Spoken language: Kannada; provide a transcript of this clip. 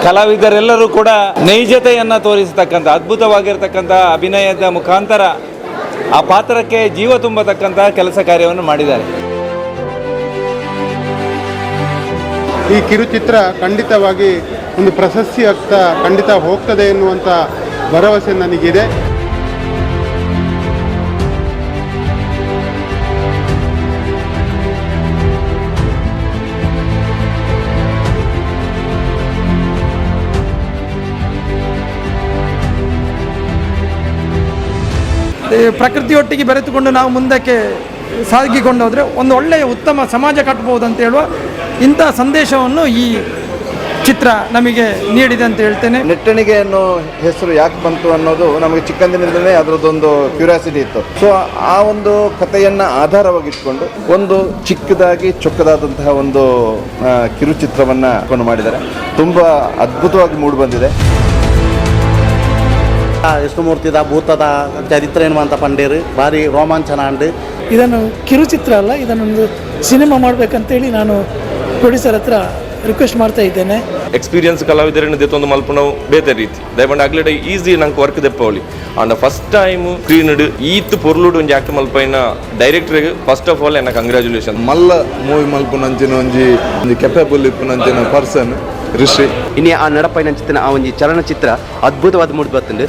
ಕಲಾವಿದರೆಲ್ಲರೂ ಕೂಡ ನೈಜತೆಯನ್ನು ತೋರಿಸತಕ್ಕಂಥ ಅದ್ಭುತವಾಗಿರ್ತಕ್ಕಂಥ ಅಭಿನಯದ ಮುಖಾಂತರ ಆ ಪಾತ್ರಕ್ಕೆ ಜೀವ ತುಂಬತಕ್ಕಂಥ ಕೆಲಸ ಕಾರ್ಯವನ್ನು ಮಾಡಿದ್ದಾರೆ. ಈ ಕಿರುಚಿತ್ರ ಖಂಡಿತವಾಗಿ ಒಂದು ಪ್ರಶಸ್ತಿಯತ್ತ ಖಂಡಿತ ಹೋಗ್ತದೆ ಎನ್ನುವಂಥ ಭರವಸೆ ನನಗಿದೆ. ಪ್ರಕೃತಿಯೊಟ್ಟಿಗೆ ಬೆರೆತುಕೊಂಡು ನಾವು ಮುಂದಕ್ಕೆ ಸಾಗಿಕೊಂಡು ಹೋದರೆ ಒಂದು ಒಳ್ಳೆಯ ಉತ್ತಮ ಸಮಾಜ ಕಟ್ಟಬಹುದು ಅಂತ ಹೇಳುವ ಇಂಥ ಸಂದೇಶವನ್ನು ಈ ಚಿತ್ರ ನಮಗೆ ನೀಡಿದೆ ಅಂತ ಹೇಳ್ತೇನೆ. ನೆಟ್ಟಣಿಗೆ ಅನ್ನೋ ಹೆಸರು ಯಾಕೆ ಬಂತು ಅನ್ನೋದು ನಮಗೆ ಚಿಕ್ಕಂದಿನಿಂದಲೇ ಅದರದ್ದೊಂದು ಕ್ಯೂರಿಯಾಸಿಟಿ ಇತ್ತು. ಸೊ ಆ ಒಂದು ಕಥೆಯನ್ನು ಆಧಾರವಾಗಿಟ್ಕೊಂಡು ಒಂದು ಚಿಕ್ಕದಾಗಿ ಚೊಕ್ಕದಾದಂತಹ ಒಂದು ಕಿರುಚಿತ್ರವನ್ನು ಮಾಡಿದ್ದಾರೆ. ತುಂಬ ಅದ್ಭುತವಾಗಿ ಮೂಡಿ ಬಂದಿದೆ. ವಿಷ್ಣುಮೂರ್ತಿದ ಭೂತದ ಚರಿತ್ರೆ ಎನ್ನುವಂಥ ಪಂಡೇರು ಭಾರಿ ರೋಮಾಂಚನ ಅಂಡು ಇದನ್ನು ಕಿರುಚಿತ್ರ ಅಲ್ಲ, ಇದನ್ನೊಂದು ಸಿನಿಮಾ ಮಾಡಬೇಕಂತೇಳಿ ನಾನು ಪ್ರೊಡ್ಯೂಸರ್ ಹತ್ರ ರಿಕ್ವೆಸ್ಟ್ ಮಾಡ್ತಾ ಇದ್ದೇನೆ. ಎಕ್ಸ್ಪೀರಿಯನ್ಸ್ ಕಲಾವಿದರನ್ನು ದೆತ್ತೊಂದು ಮಲ್ಪನವು ಬೇತೆ ರೀತಿ ದಯಪಂಡು ಆಗ್ಲೇ ಈಸಿ ನಂಗೆ work ದೆಪ್ಪವಳಿ and first time screened ಈತ್ ಪೊರ್ಲುಡು ಒಂದು ಆಕ್ಟ್ ಮಲ್ಪೈನ ಡೈರೆಕ್ಟರ್ಗೆ ಫಸ್ಟ್ ಆಫ್ ಆಲ್ ಎನ್ನ ಕಂಗ್ರ್ಯಾಚುಲೇಷನ್. ಮಲ್ಲ ಮೂವಿ ಮಲ್ಪುನಂಚಿನ ಒಂಜಿ ಕೆಪಬಲ್ ಇಪ್ಪುನಂಚಿನ ಪರ್ಸನ್ ಋಷಿ ಇನ್ನು ಆ ನಡಪೈನಂಚಿನ ಆ ಒಂದು ಚಲನಚಿತ್ರ ಅದ್ಭುತವಾದ ಮೂಡಿ ಬರ್ತಂಡು.